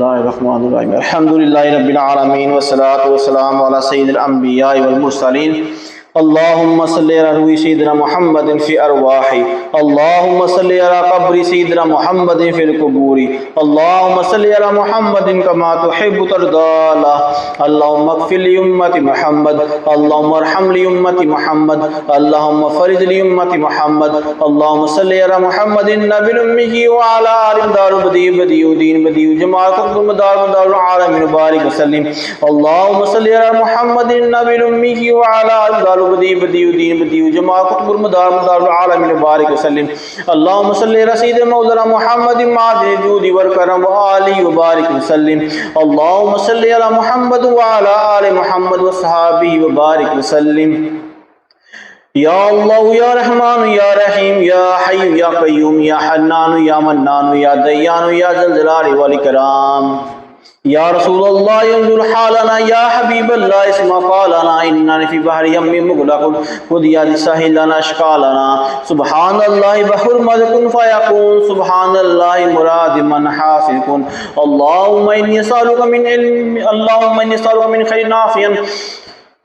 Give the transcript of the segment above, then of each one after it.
اللہ الرحمن الرحیم الحمدللہ رب العالمین والصلاة والسلام علی سید الانبیاء والمرسلین اللہم صلی علی روح سیدنا محمد فی ارواحی اللہم صلی علی قبر سیدنا محمد فی القبور اللہم صلی علی محمد کما تحب ترضى اللہم اغفر لی امت محمد اللہم ارحم لی امت محمد اللہم فرج لی امت محمد اللہم صلی علی محمد نبی الامی وعلی آل دار بدیع بدیع دین بدیع جماعت مدار مدار العالمین بارک وسلم اللہم صلی علی محمد نبی الامی وعلی آل دار بدیع بدیع دین بدیع جماعت قطب المدار مدار العالمین بارک وسلم اللہم صلی علی سید مولانا محمد معدن الجود والکرم وآلہ وبارک وسلم اللہم صلی علی محمد وعلی آل محمد وصحابہ وبارک وسلم یا اللہ یا رحمان یا رحیم یا حی یا قیوم یا حنان یا منان یا دیان یا ذی الجلال والاکرام یا رسول اللہ انظر حالنا یا حبیب اللہ اسمع قالنا اننا فی بحر یم مغلق خذ یاد ساحل لنا اشکالنا سبحان اللہ بحرمت کن فیکون سبحان اللہ مراد من حاصل کن اللہم انی اسالک من علم اللہم انی اسالک من خیر نافیا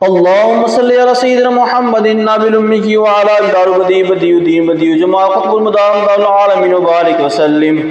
اللہم صلی علی سیدنا محمد نبی الامی وعلی آل دار بدیع بدیع دین بدیع جماعت قطب المدار مدار العالمین وبارک وسلم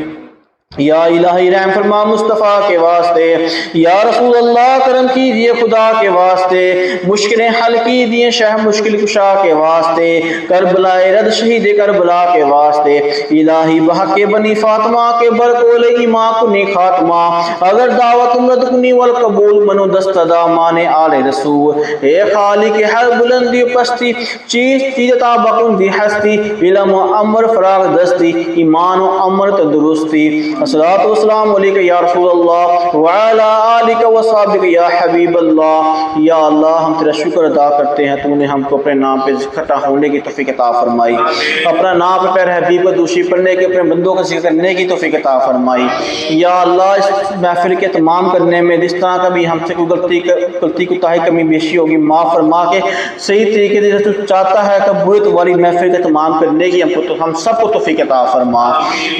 یا الہی رحم فرما مصطفیٰ کے واسطے یا رسول اللہ کرم کیجئے خدا کے واسطے مشکلیں حل کیجئے شہ مشکل کشا کے واسطے کربلا رد شہید کربلا کے واسطے الہی بحق بنی فاطمہ کے برکول ایمان کنی خاتمہ اگر دعوت امرد کنی والقبول منو دستدا مانے آل رسول اے خالق ہر بلندی پستی چیز تیجتا بکن دی ہستی علم و عمر فراغ دستی ایمان و عمر تدرستی الصلاۃ والسلام علیکہ یا رسول اللہ وعلی آلک وصحبک یا حبیب اللہ یا اللہ ہم تیرا شکر ادا کرتے ہیں تو نے ہم کو اپنے نام پہ اکٹھا ہونے کی توفیق عطا فرمائی اپنا نام پہ پیر حبیب کو دوشی پڑھنے کے اپنے بندوں کا ذکر کرنے کی توفیق عطا فرمائی یا اللہ اس محفل کے تمام کرنے میں جس طرح کا بھی ہم سے کوئی غلطی کوتاہی کمی بیشی ہوگی معاف فرما کے صحیح طریقے سے تو چاہتا ہے قبولیت والی محفل کے تمام کرنے کی ہم سب کو توفیق عطا فرما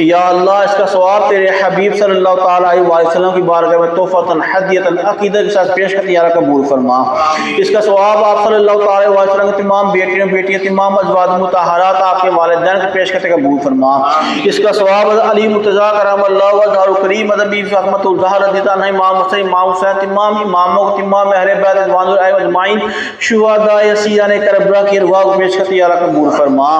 یا اللہ اس کا ثواب تیرے حبیب صلی اللہ تعالیٰ علیہ وسلم کی بارگاہ میں تحفۃ ہدیۃ عقیدہ کے ساتھ پیش کرتے ہیں قبول فرما اس کا ثواب آپ صلی اللہ تعالیٰ علیہ وسلم کے تمام بیٹیاں تمام ازواج مطہرات آپ کے والدین کے پیش کرتے قبول فرما اس کا ثواب علی مرتضیٰ کرم اللہ وجہہ کریم ادبی فاطمۃ الزہرا رضی اللہ عنہ امام حسین امام حسین تمام اماموں تمام اہل بیت رضوان اللہ اجمعین شہداء یسیران کربلا کی ارواح کو پیش کرتے ہیں قبول فرما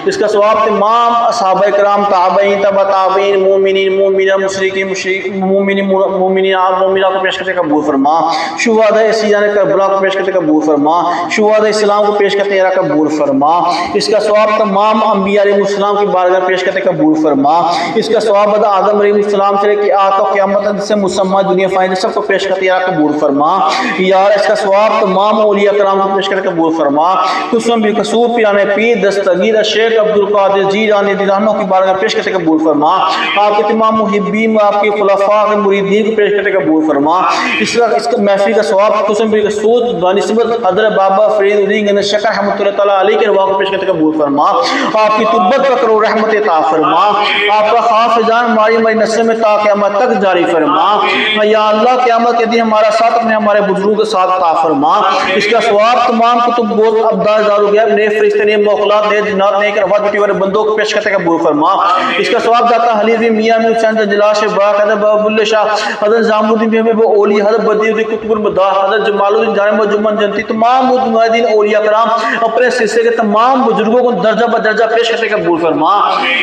اس کا ثواب تمام اصحابہ کرام تابعین تبع تابعین مومنین مشرکین مومنین کو پیش کرتے قبول فرما شہداء یسیران کربلا کو پیش کرتے قبول فرما شہداء اسلام کو پیش کرتے قبول فرما اس کا ثواب تمام انبیاء علیہ السلام کی بارگاہ میں پیش کرتے قبول فرما اس کا ثواب آدم علیہ السلام سے لے کے آتا قیامت سے مسمى دنیا فائدہ سب کو پیش کرتے قبول فرما یا اس کا ثواب تمام اولیاء کرام کو پیش کرتے قبول فرما قسم بالقصور پیرانے پیر دستگیر شیخ عبدالقادر جیلانی رضی اللہ عنہ کی بارگاہ میں پیش کرتے قبول فرما آپ کے تمام محبین آپ کے خلفاء کے مریدین کو پیش کرتے قبول فرما اس کا محفل کا ثواب قسم بالقصور بنسبت حضرت بابا فرید الدین گنج شکر رحمۃ اللہ تعالیٰ علیہ کے ارواح کو پیش کرتے قبول فرما آپ کی تربت پر کرو رحمت عطا فرما آپ کا خاص جان ہماری نسل میں تا قیامت تک جاری فرما یا اللہ قیامت کے دن ہمارا ساتھ اپنے ہمارے بزرگوں کے ساتھ عطا فرما اس کا ثواب تمام کتب گوز ابدال دارو غیب نئے فرشتے نئے موکلات نئے جنات نئے کروات بیٹی والے بندوں کو پیش کرتے قبول فرما اس کا ثواب داتا حلیفی میاں میں حسین جلاش باق حضرت بابا بلے شاہ حضرت نظام الدین محمد اولی حضرت بدیر الدین قطب المداح حضرت جمال الدین جانب جمن جنتی تمام مجاہدین اولیاء کرام اپنے سلسلے کے تمام بزرگوں کو درجہ بدرجہ پیش کرتے قبول فرما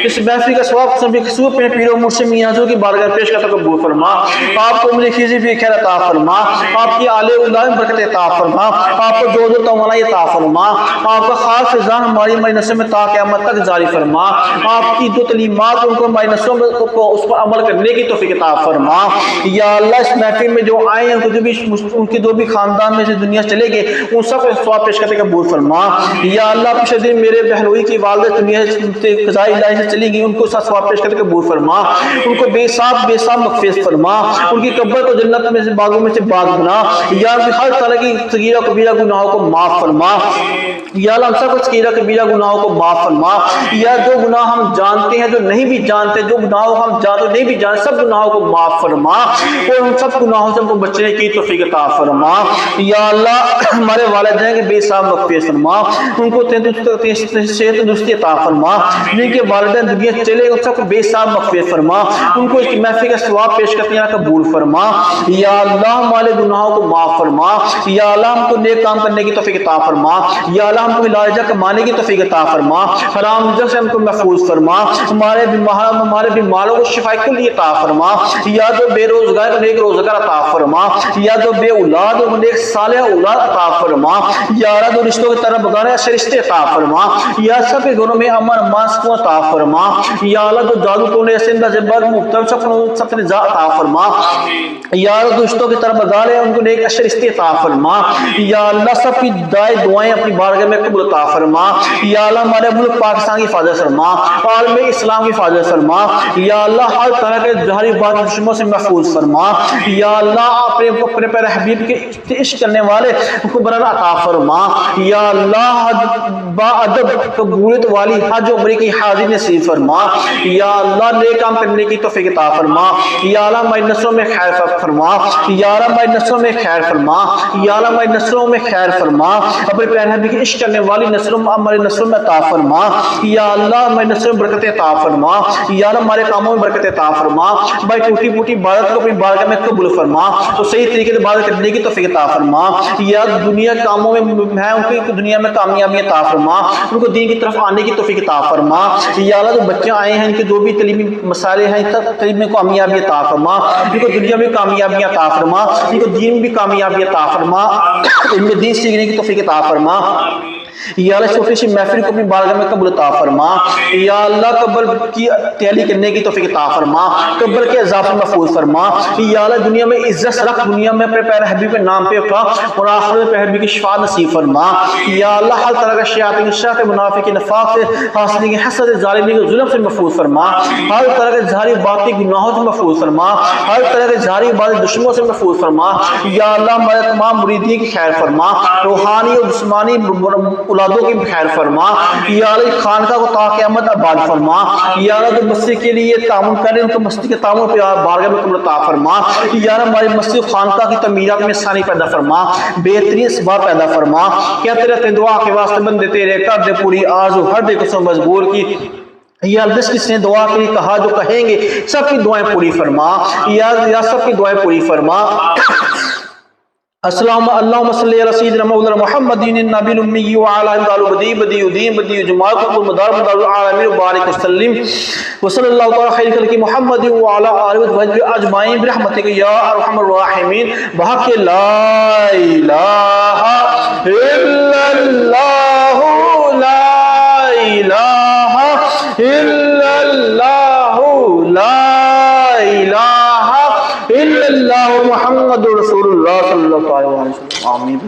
اس محفل کا ثواب قسم بالقصور پہ پیر و مرشد میاں حضور کی بارگاہ پیش کرتے قبول فرما آپ کو عمر خیزی بھی خیر عطا فرما آپ کی آل اولاد برکت عطا فرما آپ کو جو توانائی عطا فرما آپ کا خاص فیضان ہماری نسل میں تا قیامت تک جاری فرما آپ کی جو تعلیمات ان کو ہماری نسلوں کو اس پر عمل کرنے کی توفیق عطا فرما یا اللہ اس محفل میں جو آئے ہیں ان کے جو بھی خاندان میں سے دنیا چلے گئے ان سب کو ثواب پیش کرتے قبول فرما یا اللہ پچھلے دن میرے بہنوئی کی والدہ دنیا سے قضاء الہی سے چلی گئی ان کو ساتھ ثواب پیش کرتے قبول فرما ان کو بے حساب مغفرت فرما ان کی قبر کو جنت میں سے باغوں میں سے باغ بنا یا ہر طرح کی صغیرہ کبیرہ گناہوں کو معاف فرما یا اللہ ہم سب کو صغیرہ کبیرہ گناہوں کو معاف فرما یا جو گناہ ہم جانتے ہیں جو نہیں بھی جانتے جو گناہوں ہم جان تو نہیں بھی جان سب گناہوں کو معاف فرما اور ان سب گناہوں سے ہم کو بچنے کی توفیق عطا فرما یا اللہ ہمارے والدین کے بے حساب مغفرت فرما ان کو صحت تندرستی عطا فرما جن کے والدین دنیا چلے ان سب کو بے حساب مغفرت فرما ان کو اس کی محفل کا ثواب پیش کرتے ہیں قبول فرما یا اللہ ہمارے گناہوں کو معاف فرما یا اللہ ہم کو نیک کام کرنے کی توفیق عطا فرما یا اللہ ہم کو لاجا کمانے کی توفیق عطا فرما حرام رزق سے ہم کو محفوظ فرما ہمارے بیماروں کو شفا کلی عطا فرما یا جو بے روزگار کو نیک روزگار عطا فرما یا جو بے اولاد کو نیک صالح اولاد عطا فرما یا اللہ جو رشتوں کی طرف بگانے اچھے رشتے عطا فرما یا سب کے گھروں میں امن امان سکون عطا فرما یا اللہ جو جادو ٹونے سے اندر جبر مختلف سب نے عطا فرما یا اللہ جو رشتوں کی طرف بگانے ان کو نیک اچھے رشتے عطا فرما یا اللہ سب کی دعائیں اپنی بارگاہ میں قبول عطا فرما یا اللہ ہمارے ملک پاکستان کی حفاظت فرما عالم اسلام کی حفاظت فرما یا اللہ ہر طرح کے ظاہری باطنی دشمنوں سے محفوظ فرما یا اللہ اپنے پیارے حبیب کے عشق کرنے والے کو برا عطا فرما یا اللہ با ادب قبولیت والی حج عمرے کی حاضری نصیب فرما یا اللہ نیک کام کرنے کی توفیق عطا فرما یا اللہ ہماری نسلوں میں خیر فرما یا اللہ ہماری نسلوں میں خیر فرما یا اللہ ہماری نسلوں میں خیر فرما اپنے پیارے حبیب کے عشق کرنے والی نسلوں میں ہماری نسلوں میں عطا فرما یا اللہ ہماری نسلوں میں برکت عطا فرما یا اللہ ہمارے کاموں میں برکت عطا فرما بھائی ٹوٹی پوٹی عبادت کو اپنی بارگاہ میں قبول فرما اور صحیح طریقے سے عبادت کرنے کی توفیق عطا فرما یا دنیا کاموں میں ہے ان کی دنیا میں کامیابی عطا فرما ان کو دین کی طرف آنے کی توفیق عطا فرما یا اللہ جو بچے آئے ہیں ان کے جو بھی تعلیمی مسائل ہیں تعلیم میں کامیابی عطا فرما ان کو دنیا میں کامیابی عطا فرما ان کو دین میں بھی کامیابی عطا فرما ان میں دین سیکھنے کی توفیق عطا فرما یا اللہ چھوٹی سی محفل کو اپنی بارگاہ میں قبول عطا فرما یا اللہ قبر کی تیاری کرنے کی توفیق عطا فرما قبر کے عذاب سے محفوظ فرما یا اللہ دنیا میں عزت رکھ دنیا میں اپنے پیارے حبیب کے نام پہ اٹھا اور آخرت میں حبیب کی شفاعت نصیب فرما یا اللہ ہر طرح کا شیاطین شر منافق نفاق سے حاسدین حسد ظالمین کے ظلم سے محفوظ فرما ہر طرح کے ظاہری باطنی گناہوں سے محفوظ فرما ہر طرح کے ظاہری باطنی دشمنوں سے محفوظ فرما یا اللہ ہمارے تمام مریدین کی خیر فرما روحانی اور جسمانی اولادوں کی خیر فرما یا اللہ خانقاہ کو تا قیامت آباد فرما یا اللہ جو مسجد کے لیے تعاون کر رہے ہیں ان کو مسجد کے تعاون پہ بارگاہ میں قبول عطا فرما یا اللہ ہماری مسجد خانقاہ کی تعمیرات میں آسانی پیدا فرما بہترین اسباب پیدا فرما کہتے رہتے ہیں دعا کے واسطے بندے تیرے کر دے پوری آرزو ہر دے کو مجبور کی یا جس کس نے دعا کے لیے کہا جو کہیں گے سب کی دعائیں پوری فرما یا سب کی دعائیں پوری فرما السلام اللهم صل على سيدنا مولانا محمد النبي الامي وعلى اله وصحبه بديع بديع الدين بديع جمال قبول مدار مدار العالمين وبارك وسلم وصلى الله تعالى خير خلق محمد وعلى اله وصحبه اجمعين برحمتك يا ارحم الراحمين بحق لا اله الا الله لا اله الا الله لا اله الا اللہ محمد رسول اللہ صلی اللہ علیہ وسلم آمین.